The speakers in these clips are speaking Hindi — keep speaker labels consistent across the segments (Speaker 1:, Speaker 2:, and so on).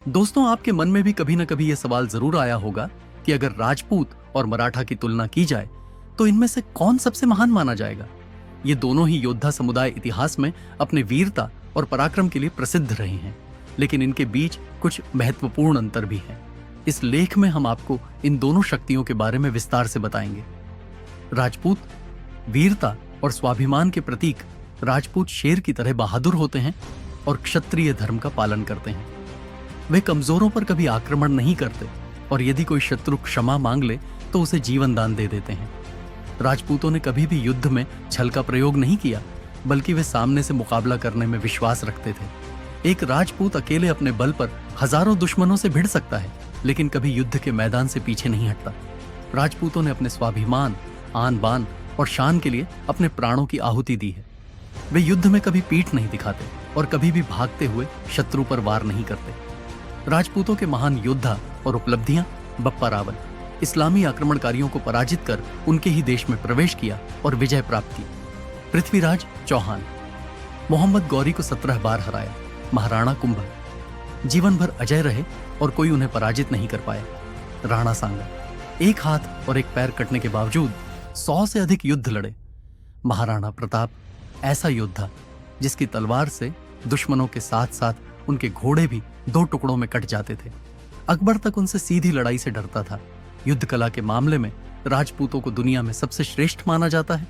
Speaker 1: दोस्तों, आपके मन में भी कभी ना कभी यह सवाल जरूर आया होगा कि अगर राजपूत और मराठा की तुलना की जाए तो इनमें से कौन सबसे महान माना जाएगा। ये दोनों ही योद्धा समुदाय इतिहास में अपने वीरता और पराक्रम के लिए प्रसिद्ध रहे हैं, लेकिन इनके बीच कुछ महत्वपूर्ण अंतर भी हैं। इस लेख में हम आपको इन दोनों शक्तियों के बारे में विस्तार से बताएंगे। राजपूत वीरता और स्वाभिमान के प्रतीक। राजपूत शेर की तरह बहादुर होते हैं और क्षत्रिय धर्म का पालन करते हैं। वे कमजोरों पर कभी आक्रमण नहीं करते और यदि कोई शत्रु क्षमा मांग ले तो उसे जीवन दान दे देते हैं। राजपूतों ने कभी भी युद्ध में छल का प्रयोग नहीं किया, बल्कि वे सामने से मुकाबला करने में विश्वास रखते थे। एक राजपूत अकेले अपने बल पर हजारों दुश्मनों से भिड़ सकता है, लेकिन कभी युद्ध के मैदान से पीछे नहीं हटता। राजपूतों ने अपने स्वाभिमान, आन बान और शान के लिए अपने प्राणों की आहुति दी है। वे युद्ध में कभी पीठ नहीं दिखाते और कभी भी भागते हुए शत्रु पर वार नहीं करते। राजपूतों के महान योद्धा और उपलब्धियां: बप्पा रावल इस्लामी आक्रमणकारियों को पराजित कर उनके ही देश में प्रवेश किया और विजय प्राप्त की। पृथ्वीराज चौहान मोहम्मद गौरी को 17 बार हराया। महाराणा कुंभा जीवन भर अजय रहे और कोई उन्हें पराजित नहीं कर पाया। राणा सांगा एक हाथ और एक पैर कटने के बावजूद 100 से अधिक युद्ध लड़े। महाराणा प्रताप ऐसा योद्धा जिसकी तलवार से दुश्मनों के साथ साथ उनके घोड़े भी 2 टुकड़ों में कट जाते थे। अकबर तक उनसे सीधी लड़ाई से डरता था। युद्ध कला के मामले में राजपूतों को दुनिया में सबसे श्रेष्ठ माना जाता है।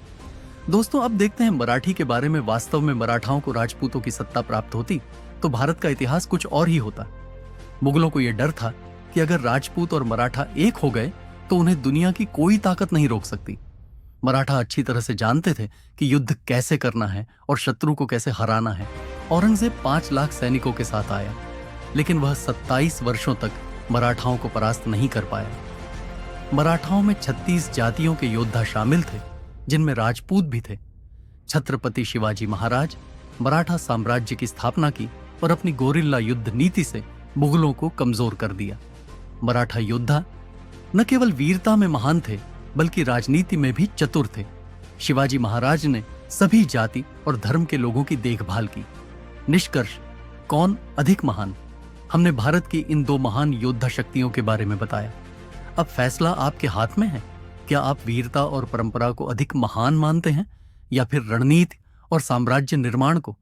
Speaker 1: दोस्तों, अब देखते हैं मराठी के बारे में। वास्तव में मराठाओं को राजपूतों की सत्ता प्राप्त होती तो भारत का इतिहास कुछ और ही होता। मुगलों को यह डर था कि अगर राजपूत और मराठा एक हो गए तो उन्हें दुनिया की कोई ताकत नहीं रोक सकती। मराठा अच्छी तरह से जानते थे कि युद्ध कैसे करना है और शत्रु को कैसे हराना है। औरंगजेब 5 लाख सैनिकों के साथ आया, लेकिन वह 27 वर्षों तक मराठाओं को परास्त नहीं कर पाया। मराठाओं में 36 जातियों के योद्धा शामिल थे, जिनमें राजपूत भी थे। छत्रपति शिवाजी महाराज मराठा साम्राज्य की स्थापना की और अपनी गोरिल्ला युद्ध नीति से मुगलों को कमजोर कर दिया। मराठा योद्धा न केवल वीरता में महान थे, बल्कि राजनीति में भी चतुर थे। शिवाजी महाराज ने सभी जाति और धर्म के लोगों की देखभाल की। निष्कर्ष: कौन अधिक महान? हमने भारत की इन 2 महान योद्धा शक्तियों के बारे में बताया। अब फैसला आपके हाथ में है। क्या आप वीरता और परंपरा को अधिक महान मानते हैं या फिर रणनीति और साम्राज्य निर्माण को?